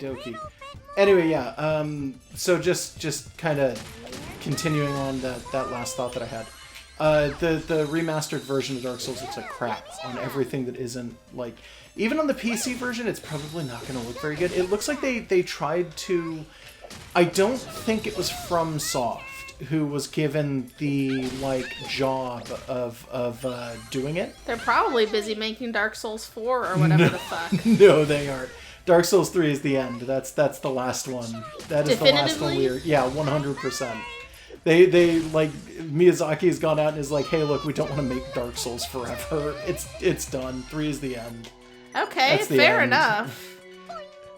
dokie. Anyway, yeah, so just kind of continuing on that last thought that I had. The remastered version of Dark Souls looks like crap on everything that isn't, like... Even on the PC version, it's probably not going to look very good. It looks like they tried to... I don't think it was FromSoft who was given the, like, job of doing it. They're probably busy making Dark Souls 4 or whatever the fuck. No, they aren't. Dark Souls 3 is the end. That's the last one. That is the last one we're... Yeah, 100%. They like, Miyazaki has gone out and is like, hey, look, we don't want to make Dark Souls forever. It's done. 3 is the end. Okay, fair enough.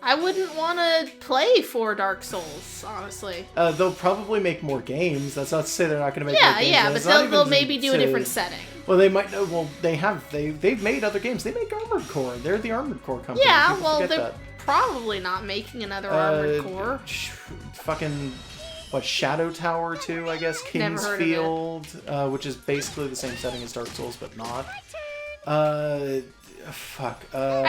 I wouldn't want to play 4 Dark Souls, honestly. They'll probably make more games. That's not to say they're not going to make more games. Yeah, but they'll maybe do a different setting. Well, they might know. Well, they've made other games. They make Armored Core. They're the Armored Core company. Yeah, well, they're probably not making another Armored Core. Fucking... What, Shadow Tower 2, I guess? Kingsfield, which is basically the same setting as Dark Souls, but not. I'd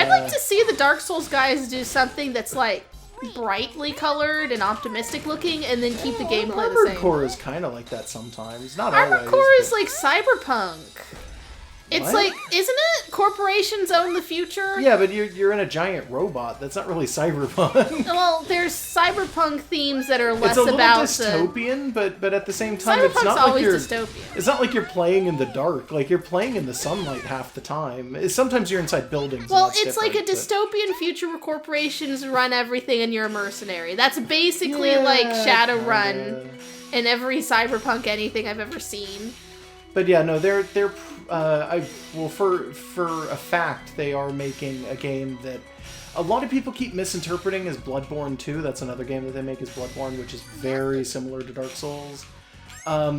like to see the Dark Souls guys do something that's, like, brightly colored and optimistic looking, and then keep the gameplay the same. Armored Core is kind of like that sometimes. Not Armored always. Core is like Cyberpunk. It's like, isn't it? Corporations own the future. Yeah, but you're in a giant robot. That's not really cyberpunk. Well, there's cyberpunk themes that are less about... It's a little dystopian, but at the same time, Cyberpunk's it's not like you're... dystopian. It's not like you're playing in the dark. Like, you're playing in the sunlight half the time. Sometimes you're inside buildings. Well, it's like a dystopian future where corporations run everything and you're a mercenary. That's basically like Shadowrun and every cyberpunk anything I've ever seen. But yeah, no, they're for a fact, they are making a game that a lot of people keep misinterpreting as Bloodborne 2. That's another game that they make as Bloodborne, which is very similar to Dark Souls. A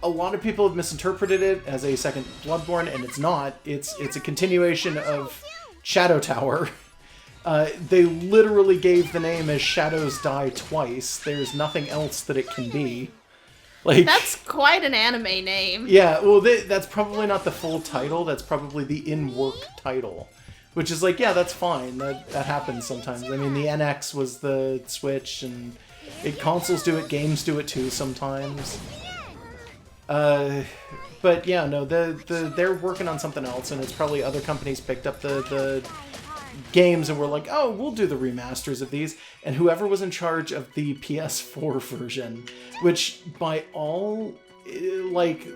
lot of people have misinterpreted it as a second Bloodborne, and it's not. It's a continuation of Shadow Tower. They literally gave the name as Shadows Die Twice. There's nothing else that it can be. Like, that's quite an anime name. Yeah, well, that's probably not the full title. That's probably the in-work title. Which is like, yeah, that's fine. That happens sometimes. I mean, the NX was the Switch, and consoles do it, games do it too sometimes. But yeah, no, they're working on something else, and it's probably other companies picked up the games and were like, oh, we'll do the remasters of these. And whoever was in charge of the PS4 version, which by all like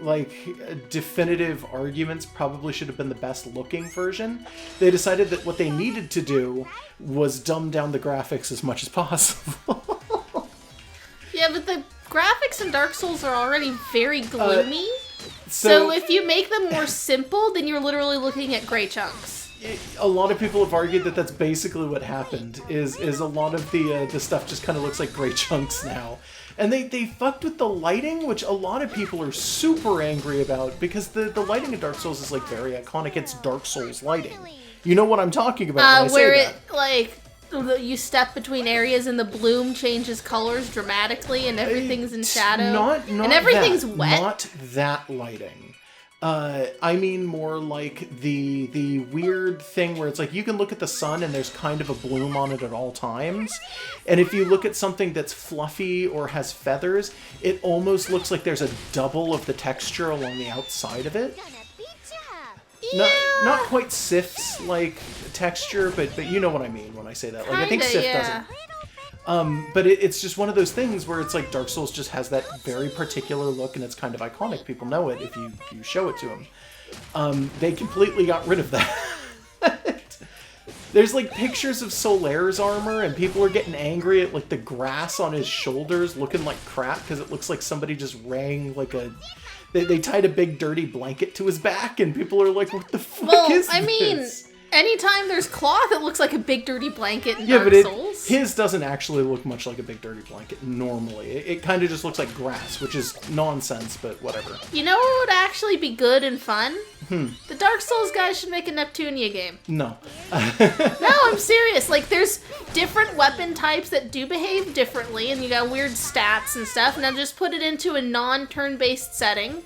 definitive arguments probably should have been the best looking version, they decided that what they needed to do was dumb down the graphics as much as possible. Yeah, but the graphics in Dark Souls are already very gloomy. So if you make them more simple, then you're literally looking at gray chunks. A lot of people have argued that that's basically what happened, is a lot of the stuff just kind of looks like gray chunks now. And they fucked with the lighting, which a lot of people are super angry about, because the lighting in Dark Souls is like very iconic. It's Dark Souls lighting. You know what I'm talking about when I say where that. It, like, you step between areas and the bloom changes colors dramatically and everything's in shadow. Not and everything's wet. Not that lighting. I mean more like the weird thing where it's like you can look at the sun and there's kind of a bloom on it at all times. And if you look at something that's fluffy or has feathers, it almost looks like there's a double of the texture along the outside of it. Yeah. Not quite Sif's like texture, but you know what I mean when I say that. Like, I think Sif doesn't. But it's just one of those things where it's like Dark Souls just has that very particular look, and it's kind of iconic. People know it if you show it to them. They completely got rid of that. There's like pictures of Solaire's armor, and people are getting angry at like the grass on his shoulders looking like crap because it looks like somebody just rang like a... They tied a big dirty blanket to his back, and people are like, what the fuck is this? I mean... Anytime there's cloth, it looks like a big dirty blanket in Dark Souls. His doesn't actually look much like a big dirty blanket normally. It kind of just looks like grass, which is nonsense, but whatever. You know what would actually be good and fun? The Dark Souls guys should make a Neptunia game. No. No, I'm serious. Like, there's different weapon types that do behave differently, and you got weird stats and stuff, and now just put it into a non-turn-based setting,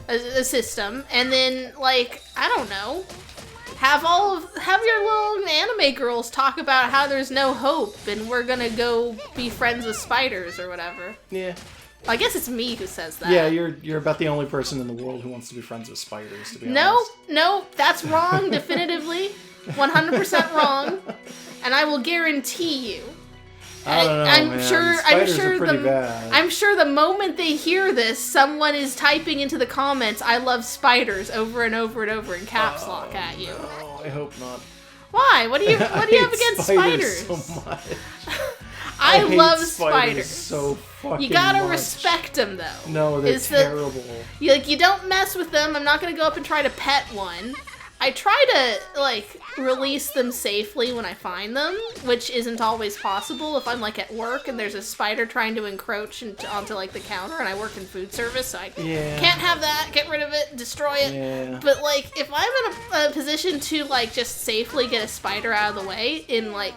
a system, and then, like, I don't know. Have your little anime girls talk about how there's no hope and we're gonna go be friends with spiders or whatever. Yeah. Well, I guess it's me who says that. Yeah, you're about the only person in the world who wants to be friends with spiders, to be honest. No, that's wrong, definitively. 100% wrong. And I will guarantee you. I don't know, man. Spiders are pretty bad. I'm sure the moment they hear this, someone is typing into the comments, "I love spiders," over and over and over in caps lock at you. No, I hope not. Why? What do you have against spiders? So much. I love spiders so fucking You gotta much. respect them, though. No, they're terrible. You don't mess with them. I'm not gonna go up and try to pet one. I try to, like, release them safely when I find them, which isn't always possible if I'm, like, at work and there's a spider trying to encroach onto, like, the counter, and I work in food service, so I can't have that, get rid of it, destroy it. Yeah. But, like, if I'm in a position to, like, just safely get a spider out of the way in, like,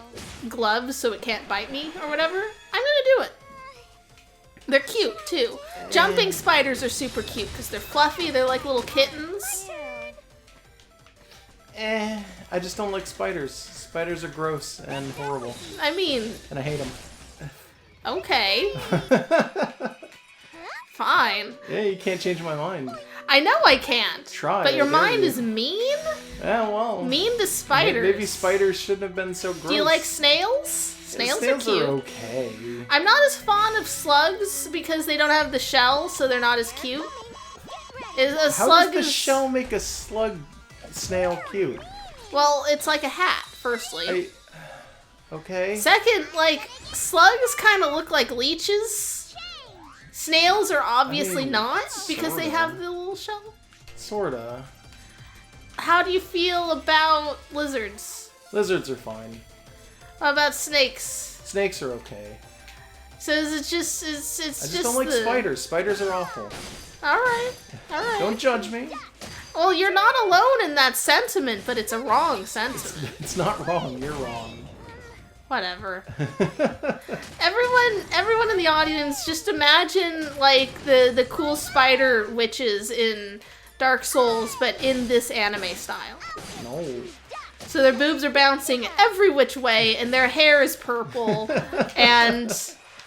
gloves so it can't bite me or whatever, I'm gonna do it. They're cute, too. Jumping spiders are super cute because they're fluffy, they're like little kittens. I just don't like spiders. Spiders are gross and horrible. I mean... And I hate them. Okay. Fine. Yeah, you can't change my mind. I know I can't. Try. But your mind is mean? Yeah, well. Mean to spiders. Maybe spiders shouldn't have been so gross. Do you like snails? Snails are cute. Are okay. I'm not as fond of slugs because they don't have the shell, so they're not as cute. How does the shell make a slug snail cute? Well, it's like a hat, firstly. Okay. Second, like, slugs kind of look like leeches. Snails are obviously not, because they have the little shell. Sorta. How do you feel about lizards? Lizards are fine. What about snakes? Snakes are okay. So is it just, I just don't like spiders. Spiders are awful. Alright. Don't judge me. Well, you're not alone in that sentiment, but it's a wrong sentiment. It's not wrong. You're wrong. Whatever. Everyone in the audience, just imagine like the cool spider witches in Dark Souls, but in this anime style. No. So their boobs are bouncing every which way, and their hair is purple, and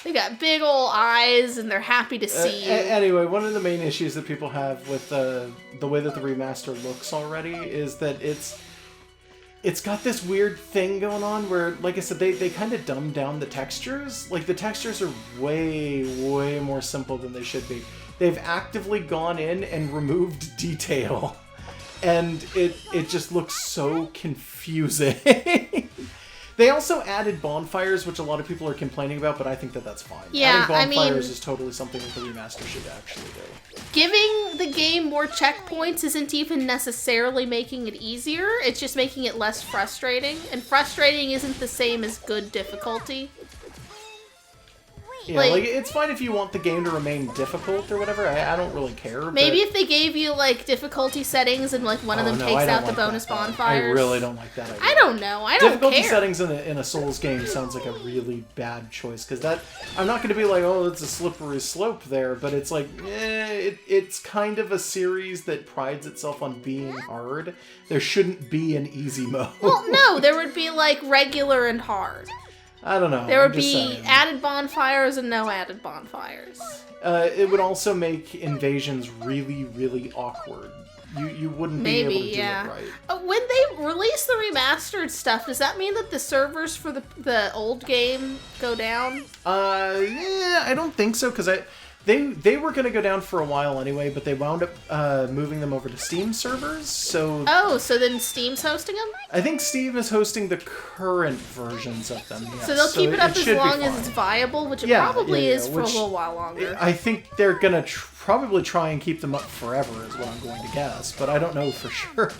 they got big ol' eyes, and they're happy to see you. Anyway, one of the main issues that people have with the way that the remaster looks already is that it's got this weird thing going on where, like I said, they kind of dumbed down the textures. Like, the textures are way, way more simple than they should be. They've actively gone in and removed detail. And it just looks so confusing. They also added bonfires, which a lot of people are complaining about, but I think that that's fine. Yeah, adding bonfires is totally something that the remaster should actually do. Giving the game more checkpoints isn't even necessarily making it easier, it's just making it less frustrating. And frustrating isn't the same as good difficulty. Yeah, like, it's fine if you want the game to remain difficult or whatever. I don't really care. Maybe if they gave you, like, difficulty settings and, like, one of them takes out the bonus bonfires. I really don't like that idea. I don't know. I don't Difficulty care. settings in a Souls game sounds like a really bad choice, because that... I'm not going to be like, oh, it's a slippery slope there, but it's like, it's kind of a series that prides itself on being hard. There shouldn't be an easy mode. Well, no, there would be, like, regular and hard. I don't know. There would be added bonfires and no added bonfires. It would also make invasions really, really awkward. You wouldn't be able to do it right. When they release the remastered stuff, does that mean that the servers for the old game go down? Yeah, I don't think so, because they were going to go down for a while anyway, but they wound up moving them over to Steam servers, so... Oh, so then Steam's hosting them? I think Steam is hosting the current versions of them, yes. So they'll keep it up as long as it's viable, which it probably is for a little while longer. I think they're going to probably try and keep them up forever, is what I'm going to guess, but I don't know for sure.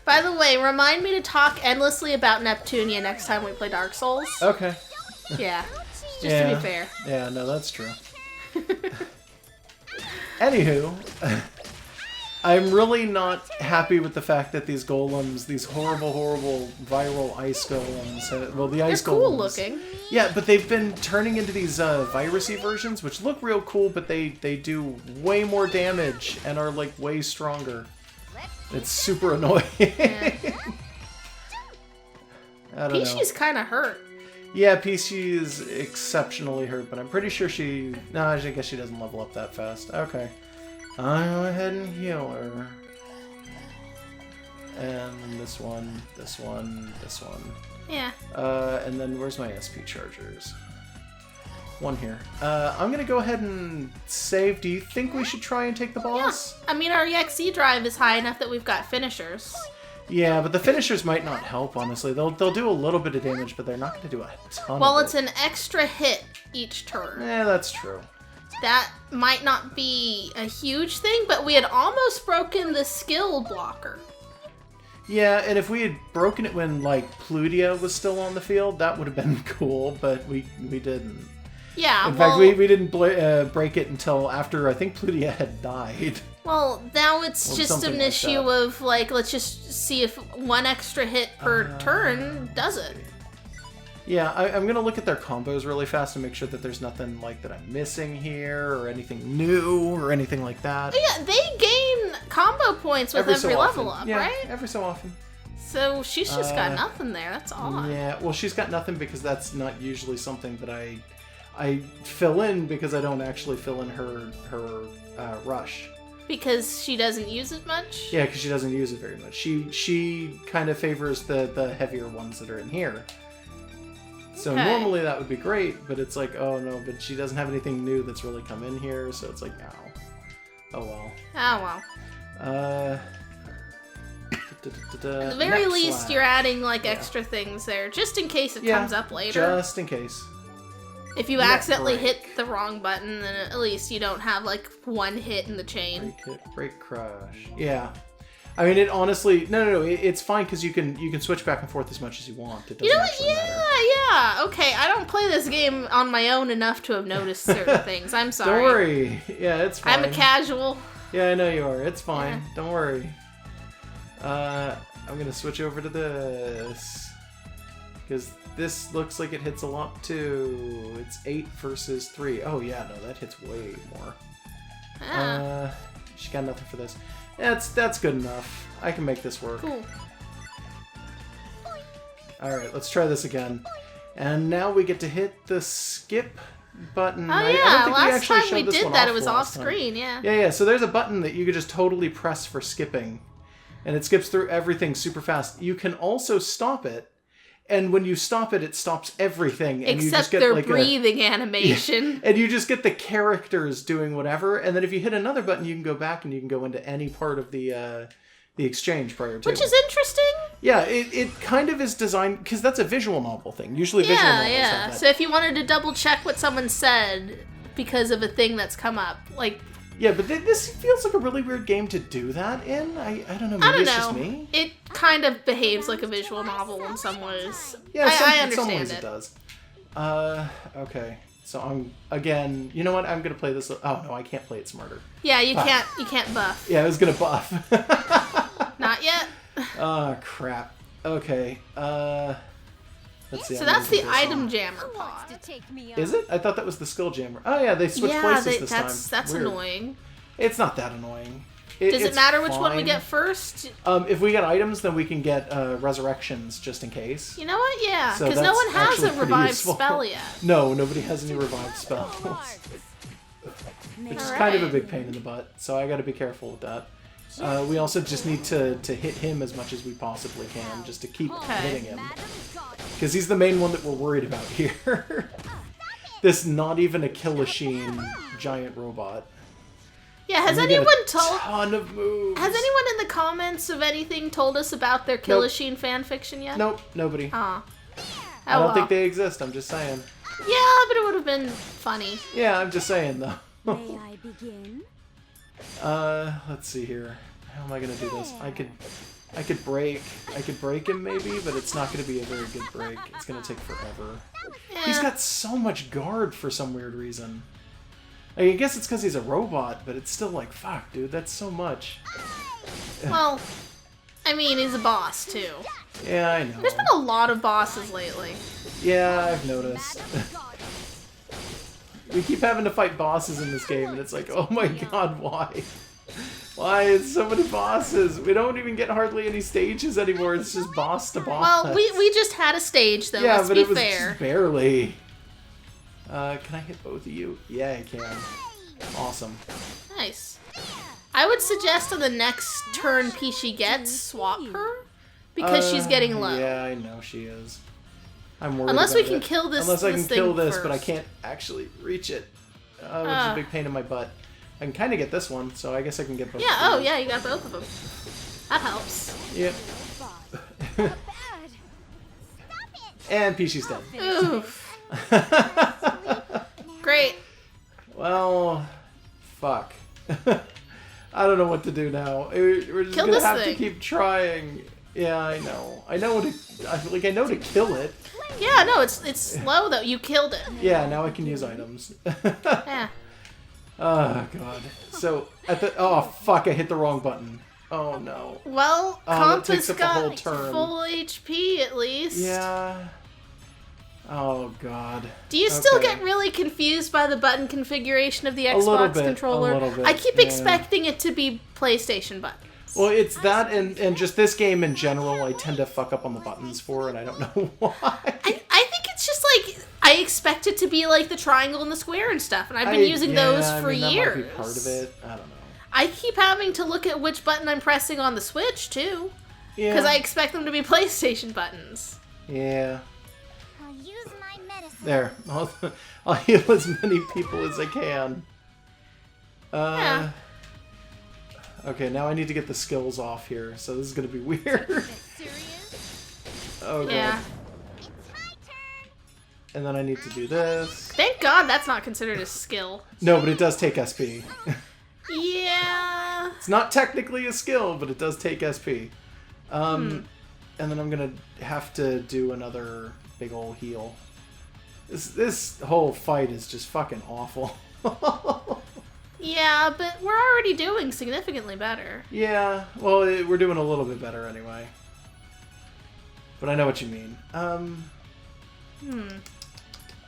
By the way, remind me to talk endlessly about Neptunia next time we play Dark Souls. Okay. Yeah, just to be fair. Yeah, no, that's true. Anywho, I'm really not happy with the fact that these golems, these horrible, horrible viral ice golems, well, the ice golems... They're cool looking. Yeah, but they've been turning into these virusy versions, which look real cool, but they do way more damage and are, like, way stronger. It's super annoying. Yeah. I don't know. Peachy's kind of hurt. Yeah, Peachy is exceptionally hurt, but I'm pretty sure no, I guess she doesn't level up that fast. Okay. I'll go ahead and heal her. And this one, this one, this one. Yeah. And then where's my SP chargers? One here. I'm gonna go ahead and save. Do you think we should try and take the boss? Yeah. I mean, our EXE drive is high enough that we've got finishers. Yeah, but the finishers might not help, honestly. They'll do a little bit of damage, but they're not gonna do a ton Well, of it. it's an extra hit each turn. Yeah, that's true. That might not be a huge thing, but we had almost broken the skill blocker. Yeah, and if we had broken it when, like, Plutia was still on the field, that would have been cool, but we didn't. Yeah, In fact, we didn't break it until after, I think, Plutia had died. Well, now it's just something an like issue that. of, like, let's just see if one extra hit per turn does it. Yeah, I'm going to look at their combos really fast and make sure that there's nothing, like, that I'm missing here, or anything new, or anything like that. But yeah, they gain combo points with every level up, yeah, right? every so often. So she's just got nothing there. That's odd. Yeah, well, she's got nothing because that's not usually something that I fill in because I don't actually fill in her rush. Because she doesn't use it much? Yeah, because she doesn't use it very much. She kind of favors the heavier ones that are in here. So normally that would be great, but it's like, oh no, but she doesn't have anything new that's really come in here, so it's like, ow. Oh well. Oh well. At the very least, you're adding like extra things there, just in case it comes up later. Just in case. If you accidentally hit the wrong button, then at least you don't have like one hit in the chain. Break hit, break crush. Yeah. I mean, it honestly, no, it's fine because you can switch back and forth as much as you want. It doesn't actually matter. Yeah. Okay, I don't play this game on my own enough to have noticed certain things. I'm sorry. Don't worry. Yeah, it's fine. I'm a casual. Yeah, I know you are. It's fine. Yeah. Don't worry. I'm gonna switch over to this because this looks like it hits a lot too. It's 8 versus 3. Oh yeah, no, that hits way more. Ah. She got nothing for this. That's good enough. I can make this work. Cool. Alright, let's try this again. And now we get to hit the skip button. Oh I yeah, don't think last time we this did one that, off it was last off screen, yeah. Yeah, so there's a button that you could just totally press for skipping. And it skips through everything super fast. You can also stop it. And when you stop it, it stops everything. And Except you just get their like breathing animation. Yeah, and you just get the characters doing whatever. And then if you hit another button, you can go back and you can go into any part of the exchange prior to. Which is interesting. Yeah, it kind of is designed, because that's a visual novel thing. Usually visual novels have that. So if you wanted to double check what someone said because of a thing that's come up, like... Yeah, but this feels like a really weird game to do that in. I don't know, maybe it's just me? It kind of behaves like a visual novel in some ways. Yeah, I understand in some ways it does. Okay. So I'm, again, you know what? I'm going to play this. Oh, no, I can't play it smarter. Yeah, you can't buff. Yeah, I was going to buff. Not yet. Oh, crap. Okay. Let's see. So that's the item jammer pod. Is it? I thought that was the skill jammer. Oh, yeah, they switched places this time. That's Weird. annoying. It's not that annoying. Does it matter which one we get first? If we get items, then we can get resurrections just in case. You know what? Yeah, So because no that's one has actually a pretty revived useful. spell yet. No, nobody has any revived spells. Which is kind of a big pain in the butt, so I gotta be careful with that. We also just need to hit him as much as we possibly can, just to keep hitting him. Because he's the main one that we're worried about here. This not even a kill machine giant robot. Yeah, has anyone ton of moves. Has anyone in the comments of anything told us about their Killasheen fanfiction yet? Nope, nobody. Aw. I don't think they exist, I'm just saying. Yeah, but it would have been funny. Yeah, I'm just saying though. May I begin? Let's see here. How am I gonna do this? I could break him maybe, but it's not gonna be a very good break. It's gonna take forever. Yeah. He's got so much guard for some weird reason. I guess it's because he's a robot, but it's still like, fuck, dude, that's so much. Well, I mean, he's a boss too. Yeah, I know. There's been a lot of bosses lately. Yeah, I've noticed. We keep having to fight bosses in this game, and it's like, oh my god, why? Why? It's so many bosses. We don't even get hardly any stages anymore. It's just boss to boss. Well, we just had a stage, though. Yeah, Let's but be it was fair. just barely. Can I hit both of you? Yeah, I can. Awesome. Nice. I would suggest on the next turn Peachy gets, swap her. Because she's getting low. Yeah, I know she is. I'm worried Unless we about can it. kill this Unless I can thing kill this, first. but I can't actually reach it. Which is a big pain in my butt. I can kind of get this one, so I guess I can get both. Yeah, of oh these. yeah, you got both of them. That helps. Yep. And Peachy's dead. Oof. Great. Well, fuck. I don't know what to do now. We're just Kill gonna this have thing. to keep trying. Yeah, I know. I know to. I feel like I know to kill it. Yeah, no, it's slow though. You killed it. Yeah, now I can use items. Yeah. Oh god. So at the fuck, I hit the wrong button. Oh no. Well, That takes Compass up a whole got turn. full HP at least. Yeah. Oh god. Do you still Okay. get really confused by the button configuration of the A little Xbox bit, controller? a little bit, I keep yeah. expecting it to be PlayStation buttons. Well, it's that and just this game in general, I tend to fuck up on the buttons for, and I don't know why. I think it's just like I expect it to be like the triangle and the square and stuff, and I've been using yeah, those I for mean, that years. might be part of it. I don't know. I keep having to look at which button I'm pressing on the Switch too, Yeah. because I expect them to be PlayStation buttons. Yeah. I'll use my medicine. There. I'll heal as many people as I can. Yeah. Okay, now I need to get the skills off here, so this is gonna be weird. Oh god. Yeah. And then I need to do this. Thank God that's not considered a skill. No, but it does take SP. Yeah. It's not technically a skill, but it does take SP. And then I'm gonna have to do another big ol' heal. This whole fight is just fucking awful. Yeah, but we're already doing significantly better. Yeah, well, we're doing a little bit better anyway. But I know what you mean.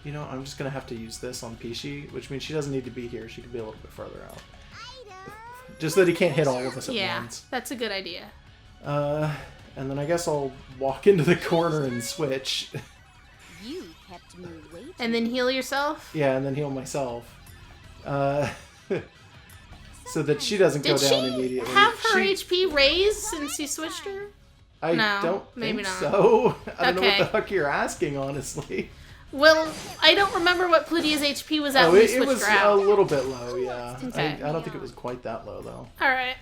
You know, I'm just gonna have to use this on Peachy, which means she doesn't need to be here. She could be a little bit further out. Just that he can't hit all of us at Yeah, once. that's a good idea. And then I guess I'll walk into the corner and switch. You kept me waiting. And then heal yourself? Yeah, and then heal myself. So that she doesn't go Did down she immediately. have her HP raised since you switched her? I No, don't maybe think not. so. I don't know Okay. what the fuck you're asking, honestly. Well, I don't remember what Pludia's HP was at Oh, when you it switched was her a out. little bit low, yeah. Okay. I don't think it was quite that low, though. Alright.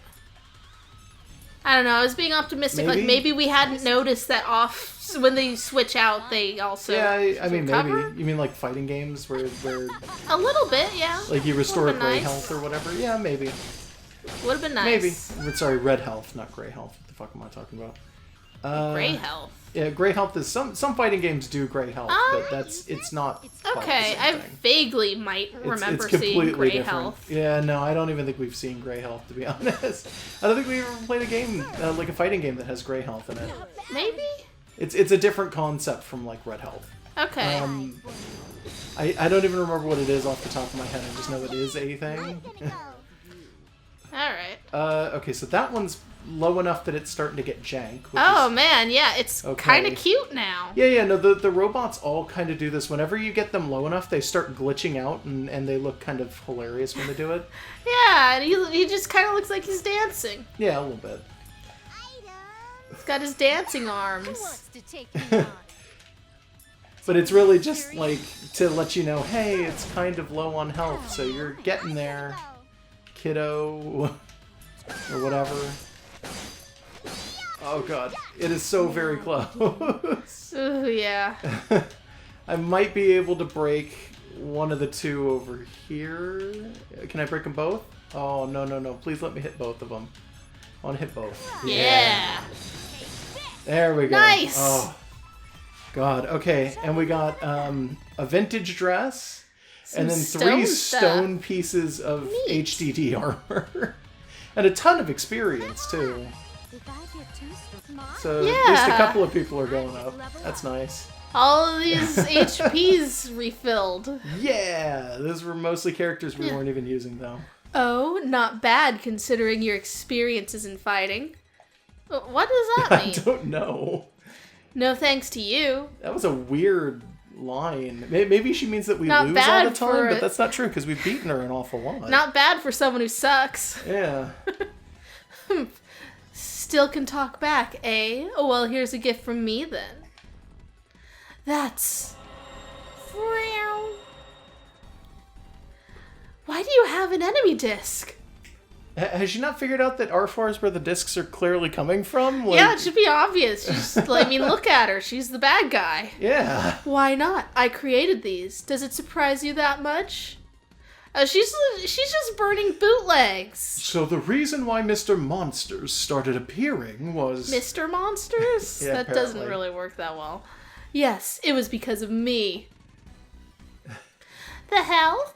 I don't know, I was being optimistic. Maybe? Like, maybe we hadn't noticed that off when they switch out, they also Yeah, I mean, recover? maybe. You mean like fighting games where A little bit, yeah. like you restore Would've been gray nice. health or whatever? Yeah, maybe. Would have been Maybe. nice. Sorry, red health, not gray health. What the fuck am I talking about? Gray health. Yeah, gray health is some fighting games do gray health, but it's not. quite Okay, the I same thing. vaguely might remember it's seeing completely gray different. health. Yeah, no, I don't even think we've seen gray health, to be honest. I don't think we ever played a game like a fighting game that has gray health in it. Maybe? It's a different concept from like red health. Okay. I don't even remember what it is off the top of my head. I just know it is a thing. Alright. Okay, so that one's low enough that it's starting to get jank. Which Oh is, man, yeah, it's Okay. kind of cute now. yeah, no, the robots all kind of do this. Whenever you get them low enough, they start glitching out, and they look kind of hilarious when they do it. Yeah, and he just kind of looks like he's dancing. Yeah, a little bit. He's got his dancing arms. Wants to take me on. But it's really just like to let you know, hey, it's kind of low on health, so you're getting there, kiddo, or whatever. Oh god, it is so very close. Ooh, yeah. I might be able to break one of the two over here. Can I break them both? Oh, no. Please let me hit both of them. I want to hit both. Yeah. There we go. Nice! Oh, God. Okay, and we got a vintage dress, and then Some 3 stuff. stone pieces of Neat. HDD armor. And a ton of experience, too. If I get too smart, So at least a Yeah. couple of people are going up. That's nice. All of these HPs refilled. Yeah! Those were mostly characters we Yeah. weren't even using, though. Oh, not bad considering your experiences in fighting. What does that mean? I don't know. No thanks to you. That was a weird line. Maybe she means that we Not lose bad all the time, for but it. that's not true because we've beaten her an awful lot. Not bad for someone who sucks. Yeah. Still can talk back, eh? Oh, well, here's a gift from me then. That's... Why do you have an enemy disc? Has she not figured out that R4 is where the discs are clearly coming from? Like... Yeah, it should be obvious. Look at her. She's the bad guy. Yeah. Why not? I created these. Does it surprise you that much? She's just burning bootlegs. So the reason why Mr. Monsters started appearing was... Mr. Monsters? Yeah, that doesn't apparently. really work that well. Yes, it was because of me. The hell?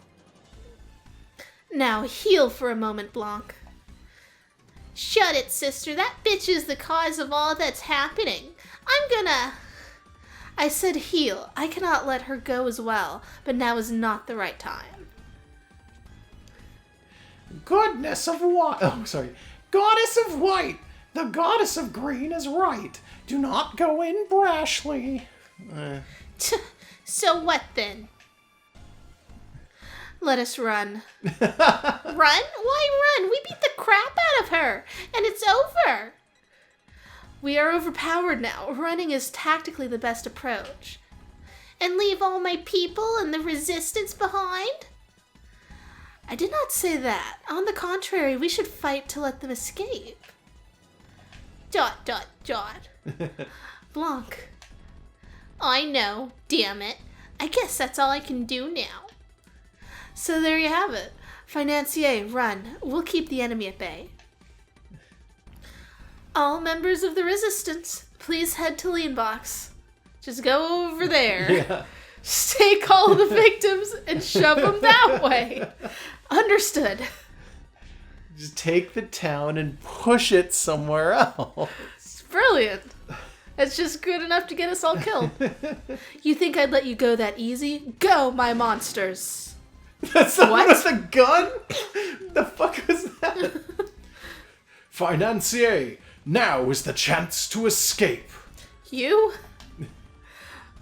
Now heal for a moment, Blanc. Shut it, sister. That bitch is the cause of all that's happening. I said heal. I cannot let her go as well, but now is not the right time. Goodness of white. Oh, sorry. Goddess of white. The goddess of green is right. Do not go in brashly. So what then? Let us run. Run? Why run? We beat the crap out of her, and it's over. We are overpowered now. Running is tactically the best approach. And leave all my people and the resistance behind? I did not say that. On the contrary, we should fight to let them escape. ... Blanc. I know, damn it. I guess that's all I can do now. So there you have it. Financier, run. We'll keep the enemy at bay. All members of the Resistance, please head to Leanbox. Just go over there. Yeah. Take all the victims and shove them that way. Understood. Just take the town and push it somewhere else. It's brilliant. It's just good enough to get us all killed. You think I'd let you go that easy? Go, my monsters. That's the one What? with the gun? The fuck was that? Financier, now is the chance to escape. You?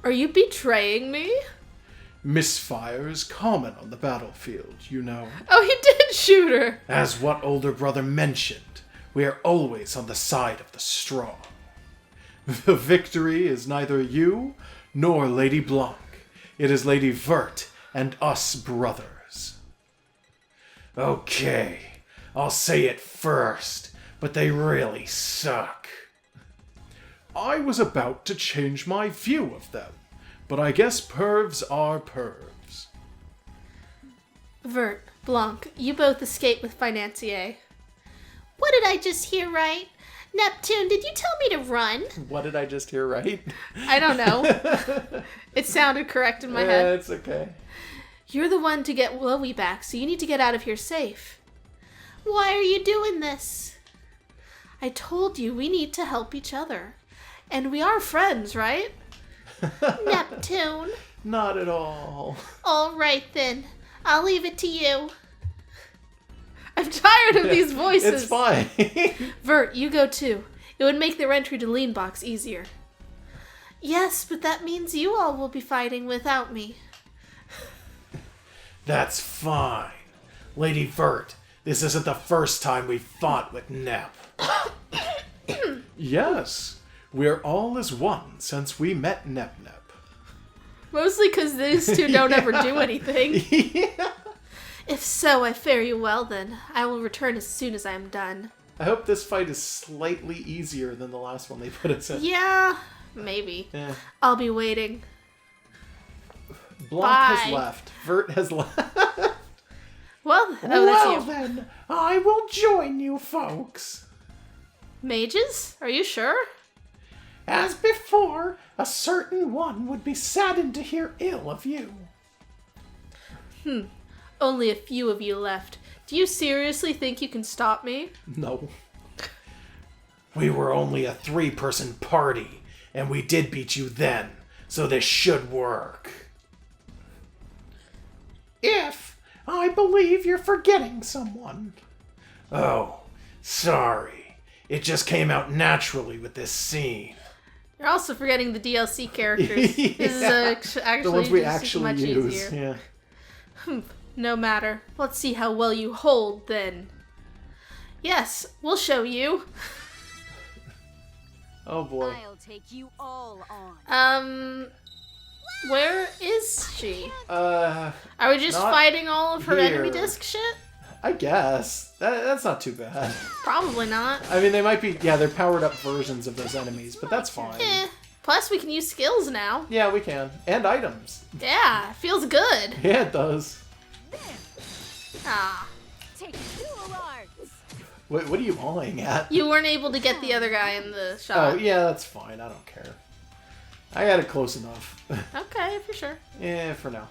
Are you betraying me? Misfire is common on the battlefield, you know. Oh, he did shoot her. As what older brother mentioned, we are always on the side of the strong. The victory is neither you nor Lady Blanc. It is Lady Vert and us brothers. Okay, I'll say it first, but they really suck. I was about to change my view of them, but I guess pervs are pervs. Vert, Blanc, you both escaped with Financier. What did I just hear right? Neptune, did you tell me to run? What did I just hear right? I don't know. It sounded correct in my Yeah, head. it's okay. You're the one to get Chloe back, so you need to get out of here safe. Why are you doing this? I told you we need to help each other. And we are friends, right? Neptune. Not at all. All right then. I'll leave it to you. I'm tired of these voices. It's fine. Vert, you go too. It would make their entry to Leanbox easier. Yes, but that means you all will be fighting without me. That's fine. Lady Vert, this isn't the first time we've fought with Nep. Yes, we're all as one since we met Nep. Mostly because these two don't ever do anything. Yeah. If so, I fare you well then. I will return as soon as I am done. I hope this fight is slightly easier than the last one they put us in. Yeah, maybe. Yeah. I'll be waiting. Blanc Bye. has left. Vert has left. Well, that's Well you. then, I will join you folks. Mages? Are you sure? As before, a certain one would be saddened to hear ill of you. Only a few of you left. Do you seriously think you can stop me? No. We were only a 3-person party, and we did beat you then, so this should work. If I believe you're forgetting someone. Oh, sorry. It just came out naturally with this scene. You're also forgetting the DLC characters. Yeah. This is actually The ones we just actually much use. easier. Yeah. No matter. Let's see how well you hold, then. Yes, we'll show you. Oh boy. I'll take you all on. Where is she? Are we just not fighting all of her enemy here. disc shit? I guess. That's not too bad. Probably not. I mean, they might be, yeah, they're powered up versions of those enemies, but that's fine. Plus, we can use skills now. Yeah, we can. And items. Yeah, feels good. Yeah, it does. Ah, Take dual arts. What are you awing at? you weren't able to get the other guy in the shot. Oh, yeah, that's fine. I don't care. I got it close enough. Okay, for sure. Yeah, for now.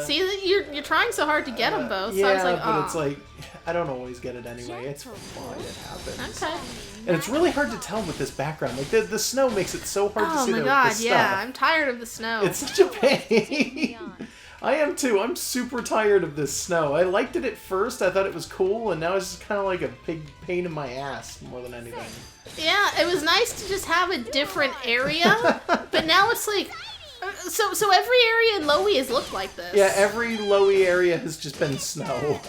See, you're trying so hard to get them both. So Yeah, I was like, but oh. it's like, I don't always get it anyway. It's fine. It happens. Okay. And it's really hard to tell with this background. Like, the snow makes it so hard to Oh see my the god, stuff. yeah. I'm tired of the snow. It's such a pain. I am too. I'm super tired of this snow. I liked it at first. I thought it was cool, and now it's just kind of like a big pain in my ass more than anything. Yeah, it was nice to just have a different area, but now it's like, so every area in Lowy has looked like this. Yeah, every Lowy area has just been snow.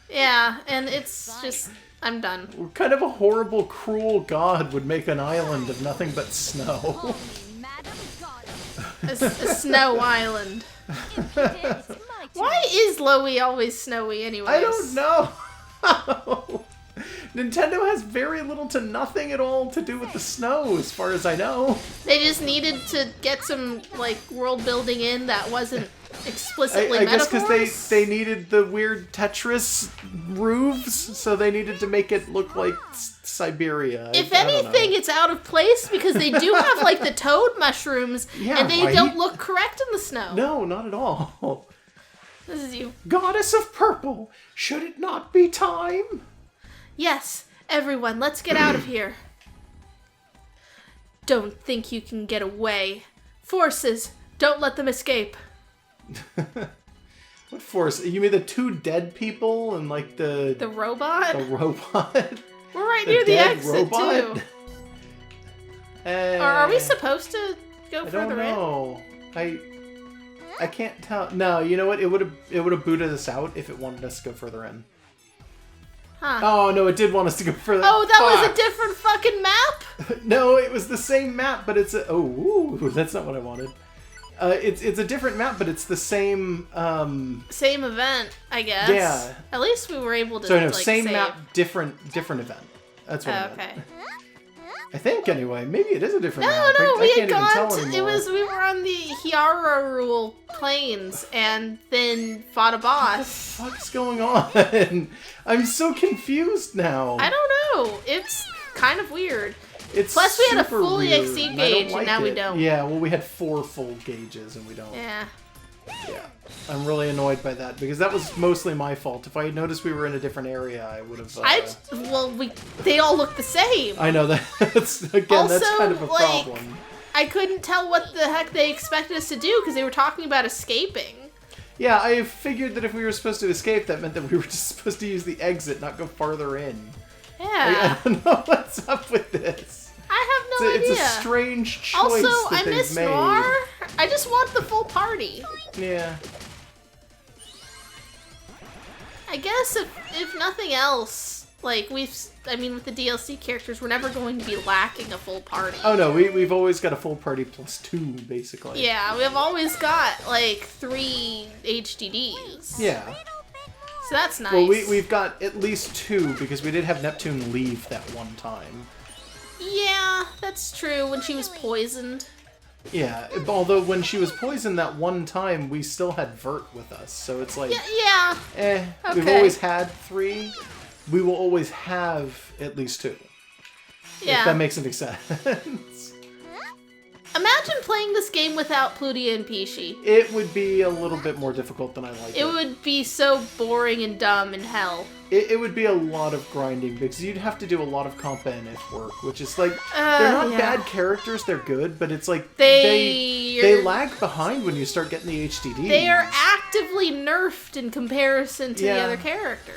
Yeah, and it's just, I'm done. What kind of a horrible, cruel god would make an island of nothing but snow? Call me Madam Goddess. A snow island. If you did, it's my turn. Why is Lowy always snowy anyways? I don't know. Nintendo has very little to nothing at all to do with the snow, as far as I know. They just needed to get some, like, world building in that wasn't explicitly I guess metaphors. because they needed the weird Tetris roofs, so they needed to make it look like Siberia. If I don't know. anything, it's out of place because they do have, like, the toad mushrooms, Yeah, and they right? don't look correct in the snow. No, not at all. This is you. Goddess of Purple, should it not be time? Yes, everyone, let's get out of here. Don't think you can get away. Forces, don't let them escape. What force? You mean the two dead people and like The robot? the robot? We're right The near the dead exit, robot? too. Or Or are we supposed to go I further don't know. I can't tell. No, you know what? It would have booted us out if it wanted us to go further in. in? Huh. Oh no, it did want us to go further. Oh, that was a Fuck. different fucking map? No, it was the same map, but it's a. Oh, ooh, that's not what I wanted. It's a different map, but it's the same. Same event, I guess. Yeah. At least we were able to, So no, like, same save. map, different event. That's what I meant. Okay. I think anyway. Maybe it is a different No, map. no, I we can't had even tell gone to, anymore. we were on the Hyararul plains and then fought a What the boss. fuck's going on? I'm so confused now. I don't know. It's kind of weird. It's Plus we had a super full weird, EXE and I don't gauge, and like now we it. don't. Yeah, well, we had 4 full gauges, and we don't. Yeah. Yeah. I'm really annoyed by that, because that was mostly my fault. If I had noticed we were in a different area, I would have... They all look the same. I know, that's Also, kind of a like, problem. I couldn't tell what the heck they expected us to do because they were talking about escaping. Yeah, I figured that if we were supposed to escape, that meant that we were just supposed to use the exit, not go farther in. Yeah. I don't know what's up with this. I have no idea. It's a strange choice Also, that I they've miss made. Noir. I just want the full party. Yeah. I guess if nothing else, like with the DLC characters, we're never going to be lacking a full party. Oh no, we've always got a full party plus 2, basically. Yeah, we've always got like 3 HDDs. Yeah. So that's nice. Well, we've got at least 2, because we did have Neptune leave that one time. Yeah, that's true, when she was poisoned. Yeah, although when she was poisoned that one time, we still had Vert with us, so it's like... Yeah. We've Okay. always had 3. We will always have at least 2. Yeah. If that makes any sense. Imagine playing this game without Plutia and Pishi. It would be a little bit more difficult than I like it. It would be so boring and dumb in hell. It would be a lot of grinding because you'd have to do a lot of compa and if work, which is like, they're not bad characters, they're good, but it's like, they lag behind when you start getting the HDD. They are actively nerfed in comparison to the other characters.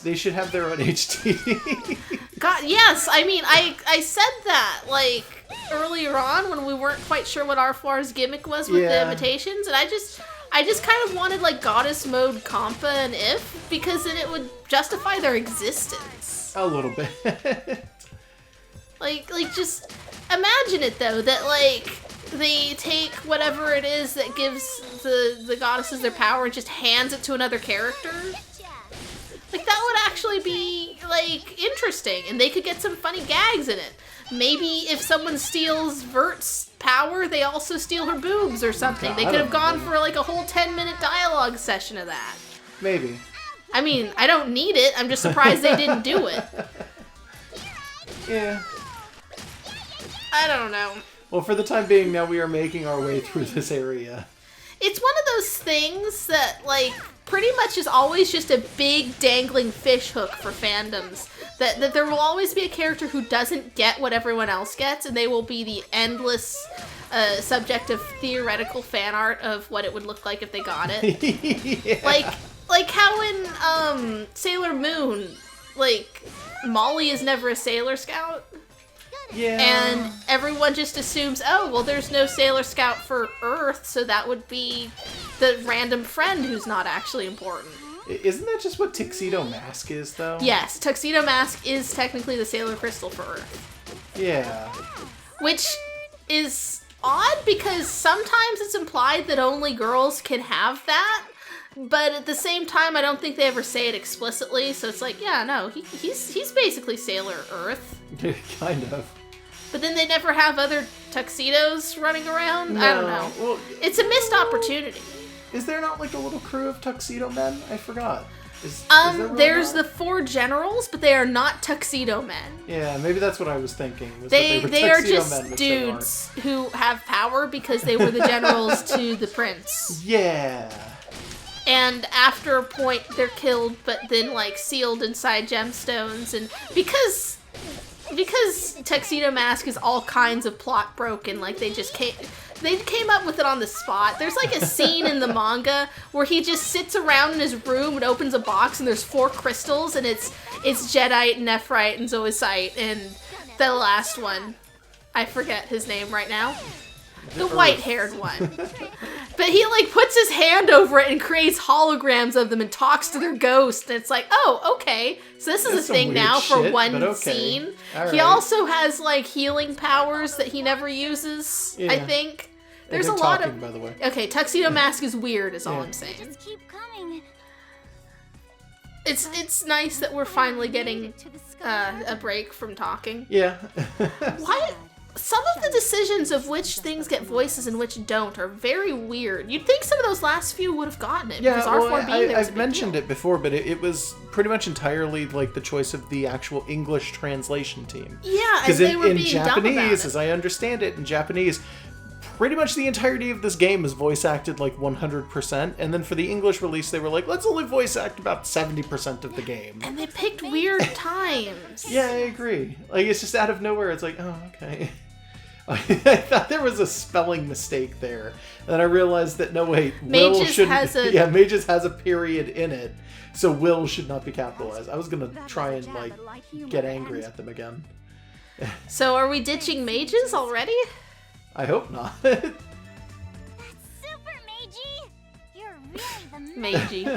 They should have their own HDD. God, yes, I mean, I said that, like, earlier on when we weren't quite sure what R4's gimmick was with the imitations, and I just kind of wanted, like, goddess mode compa and if, because then it would justify their existence. A little bit. like, just imagine it, though, that, like, they take whatever it is that gives the goddesses their power and just hands it to another character. Like, that would actually be, like, interesting, and they could get some funny gags in it. Maybe if someone steals Vert's power, they also steal her boobs or something. God, they could have gone for, like, a whole 10-minute dialogue session of that. Maybe. I mean, I don't need it. I'm just surprised they didn't do it. Yeah. I don't know. Well, for the time being, now we are making our way through this area. It's one of those things that, like, pretty much is always just a big dangling fish hook for fandoms. That there will always be a character who doesn't get what everyone else gets, and they will be the endless subject of theoretical fan art of what it would look like if they got it. Yeah. Like how in Sailor Moon, like, Molly is never a Sailor Scout. Yeah. And everyone just assumes, oh, well, there's no Sailor Scout for Earth, so that would be the random friend who's not actually important. Isn't that just what Tuxedo Mask is, though? Yes, Tuxedo Mask is technically the Sailor Crystal for Earth. Yeah. Which is odd because sometimes it's implied that only girls can have that, but at the same time, I don't think they ever say it explicitly, so it's like, yeah, no, he's basically Sailor Earth. Kind of. But then they never have other tuxedos running around? No. I don't know. Well, it's a missed opportunity. Is there not like a little crew of tuxedo men? I forgot. Is there really there's not? the 4 generals, but they are not tuxedo men. Yeah, maybe that's what I was thinking. They are tuxedo just men, which dudes who have power because they were the generals to the prince. Yeah. And after a point, they're killed, but then, like, sealed inside gemstones. And because Tuxedo Mask is all kinds of plot broken, like, they came up with it on the spot. There's, like, a scene in the manga where he just sits around in his room and opens a box, and there's 4 crystals, and it's Jadeite, Nephrite, and Zoisite, and the last one, I forget his name right now. The white-haired one. But he, like, puts his hand over it and creates holograms of them and talks to their ghost. And it's like, oh, okay. So this is a thing now for one scene. He also has, like, healing powers that he never uses, I think. There's a lot of... by the way. Okay, Tuxedo Mask is weird, is all I'm saying. Just keep coming. It's nice that we're finally getting a break from talking. Yeah. Why... Some of the decisions of which things get voices and which don't are very weird. You'd think some of those last few would have gotten it. Yeah, because well, R4 being there was a I've big mentioned deal. it before, but it was pretty much entirely like the choice of the actual English translation team. Yeah, and because they were in being dumb about Japanese, it. as I understand it, in Japanese, pretty much the entirety of this game is voice acted like 100%, and then for the English release, they were like, let's only voice act about 70% of the game. And they picked weird times. Yeah, I agree. Like, it's just out of nowhere. It's like, oh, okay. I thought there was a spelling mistake there. And then I realized that, no, wait, Will Mages shouldn't... has a... Yeah, Mages has a period in it, so Will should not be capitalized. I was going to try and, like, get angry at them again. So are we ditching mages already? I hope not. Super Meiji! You're really the Meiji.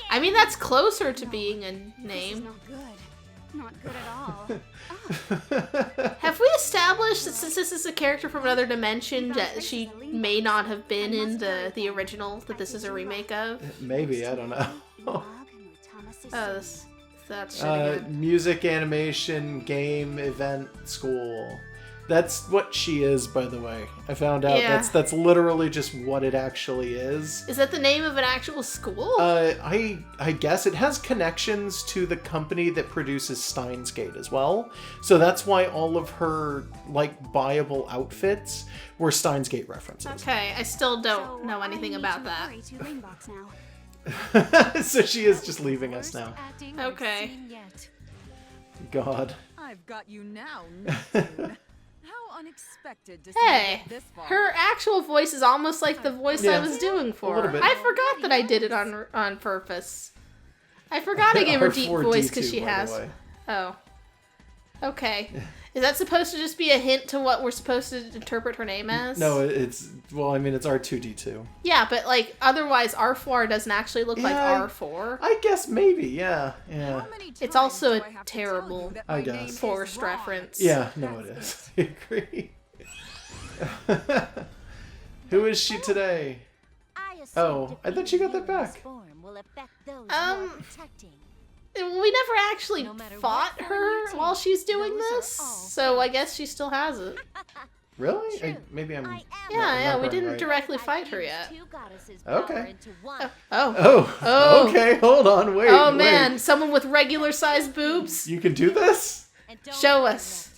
I mean, that's closer to being a This name. is not good. Not good at all. Have we established that since this is a character from another dimension that she may not have been in the original, that this is a remake of? Maybe, I don't know. Oh, that's shit again. Music, animation, game, event, school. That's what she is, by the way. I found out Yeah. that's literally just what it actually is. Is that the name of an actual school? I guess it has connections to the company that produces Steins Gate as well. So that's why all of her like buyable outfits were Steins Gate references. Okay, I still don't know anything about that. So she is just leaving us now. Okay. God. I've got you now, Neptune. How unexpected to see Hey, you this far. her actual voice is almost like the voice Yeah, I was doing for little her. bit. I forgot that I did it on purpose. I forgot I gave her deep voice because R4D2, she by the has. way. Oh. Okay. Is that supposed to just be a hint to what we're supposed to interpret her name as? No, it's it's R2D2. Yeah, but like otherwise R4 doesn't actually look like Yeah, R4. I guess maybe, yeah. How many It's times also do a I have to terrible tell you that I my guess. name is Forced wrong? reference. Yeah, no, it is. I agree. Who is she today? Oh, I thought she got that back. We never actually fought her while she's doing this, so I guess she still has it. Really? Maybe I'm. Yeah, we remembering didn't right. directly fight her yet. Okay. Oh. Oh. Oh. Okay, hold on, wait. Oh wait. man, someone with regular sized boobs? You can do this? Show us.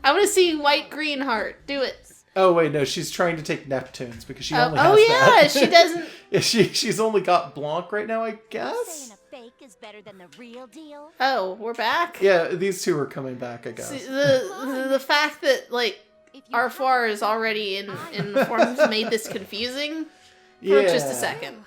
I want to see white green heart. Do it. Oh wait, no, she's trying to take Neptunes because she Oh, only has yeah, that. she doesn't. Yeah, she's only got Blanc right now, I guess. Fake is better than the real deal. Oh, we're back. Yeah, these two are coming back, I guess. See, the fact that like R4 is already in the forms made this confusing for just a second.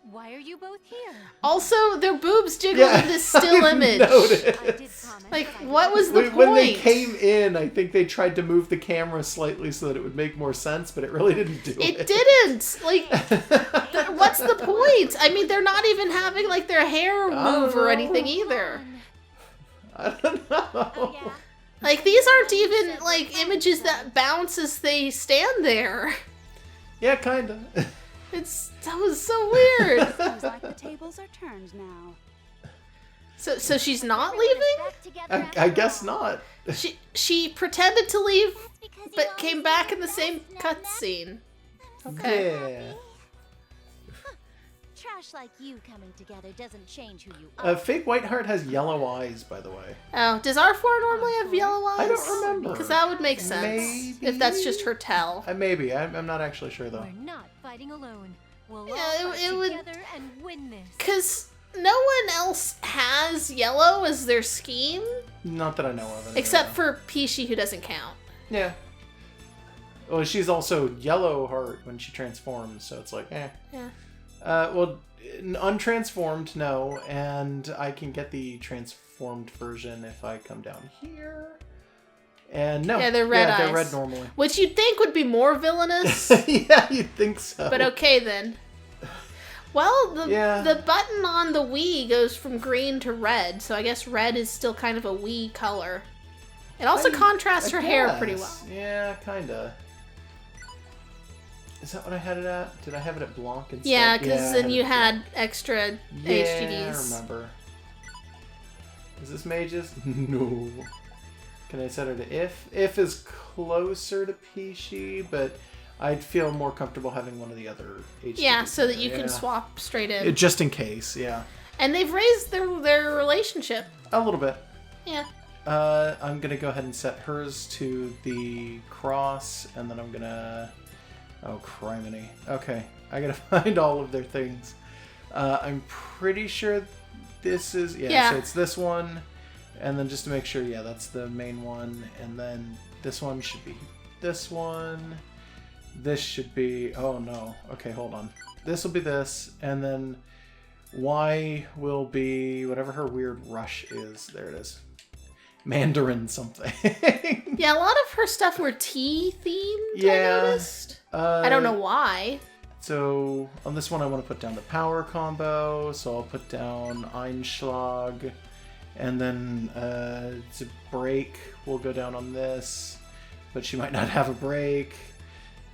Why are you both here? Also, their boobs jiggle in this still I've image. noticed. Like, what was the point? When they came in, I think they tried to move the camera slightly so that it would make more sense, but it really didn't do it. It didn't. Like, what's the point? I mean, they're not even having like their hair move or anything either. I don't know. Oh, yeah? Like, these aren't even like images that bounce as they stand there. Yeah, kinda. That was so weird. Seems like the tables are turned now. So she's not leaving? I guess not. She pretended to leave, but came back in the same cutscene. Okay. Yeah. Trash like you coming together doesn't change who you are. Fake Whiteheart has yellow eyes, by the way. Oh, does R4 normally have yellow eyes? I don't remember. Because that would make sense. Maybe? If that's just her tell. Maybe. I'm not actually sure, though. We're not fighting alone. We'll Yeah, all fight it would- together and win this. Because no one else has yellow as their scheme, Not that I know of. Anyway. except for Pishi, who doesn't count. Yeah. Well, she's also yellow heart when she transforms, so it's like, eh. Yeah. Untransformed, no, and I can get the transformed version if I come down here. And no. Yeah, they're red eyes. They're red normally. Which you'd think would be more villainous. Yeah, you'd think so. But okay then. Well, Yeah. the button on the Wii goes from green to red, so I guess red is still kind of a Wii color. It also contrasts I her hair pretty well. guess. Yeah, kinda. Is that what I had it at? Did I have it at Blanc instead? Yeah, because I then it you at had extra Yeah, HDDs. I remember. Is this mages? No. Can I set her to if? If is closer to Pishi, but I'd feel more comfortable having one of the other HDDs. Yeah, so that you Yeah. can swap straight in. Just in case, yeah. And they've raised their relationship. A little bit. Yeah. I'm gonna go ahead and set hers to the cross, and then I'm gonna... Oh, criminy. Okay, I gotta find all of their things. I'm pretty sure this is... Yeah, so it's this one, and then just to make sure, yeah, that's the main one, and then this one should be this one. This should be... Oh, no. Okay, hold on. This will be this, and then Y will be whatever her weird rush is. There it is. Mandarin something. Yeah, a lot of her stuff were tea themed, Yeah. I noticed. I don't know why. So on this one I want to put down the power combo, so I'll put down Einschlag, and then to break will go down on this, but she might not have a break.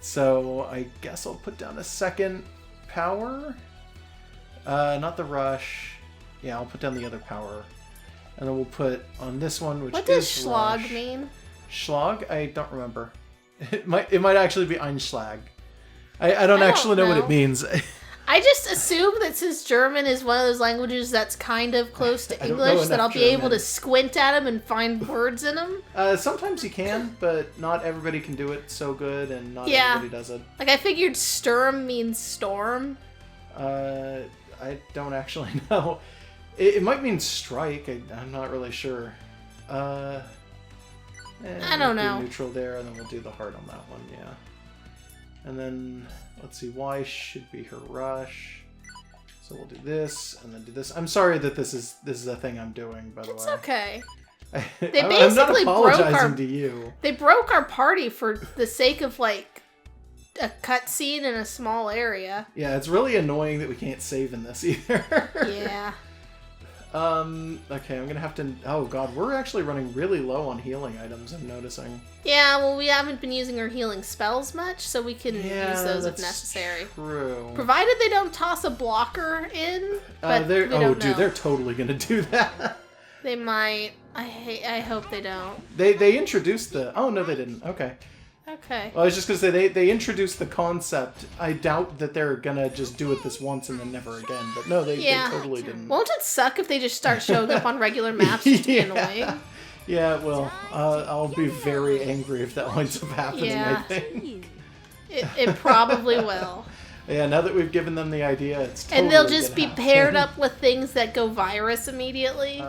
So I guess I'll put down a second power. Not the rush. Yeah, I'll put down the other power. And then we'll put on this one, which What does is schlag rush. mean? Schlag? I don't remember. It might actually be Einschlag. I don't actually know what it means. I just assume that since German is one of those languages that's kind of close to English, that I'll be able to squint at them and find words in them. Sometimes you can, but not everybody can do it so good, and not everybody does it. Like, I figured Sturm means storm. I don't actually know. It might mean strike. I'm not really sure. I don't know. Do neutral there, and then we'll do the heart on that one, yeah. And then, let's see, Y should be her rush. So we'll do this, and then do this. I'm sorry that this is a thing I'm doing, by the way. It's okay. They basically I'm not apologizing to you. They broke our party for the sake of, like, a cutscene in a small area. Yeah, it's really annoying that we can't save in this either. Yeah. Okay, I'm gonna have to... Oh god, we're actually running really low on healing items, I'm noticing. Yeah, well, we haven't been using our healing spells much, so we can use those if necessary. True. Provided they don't toss a blocker in, but we don't know. They're totally gonna do that. They might. I hope they don't. They introduced the... Oh, no, they didn't. Okay. Okay. Well, I was just gonna say, they introduced the concept. I doubt that they're gonna just do it this once and then never again, but no, they totally didn't. Won't it suck if they just start showing up on regular maps to be annoying? Yeah, well, I'll be very angry if that winds up happening, I think. It probably will. Yeah, now that we've given them the idea, it's totally and they'll just be happen. paired up with things that go virus immediately.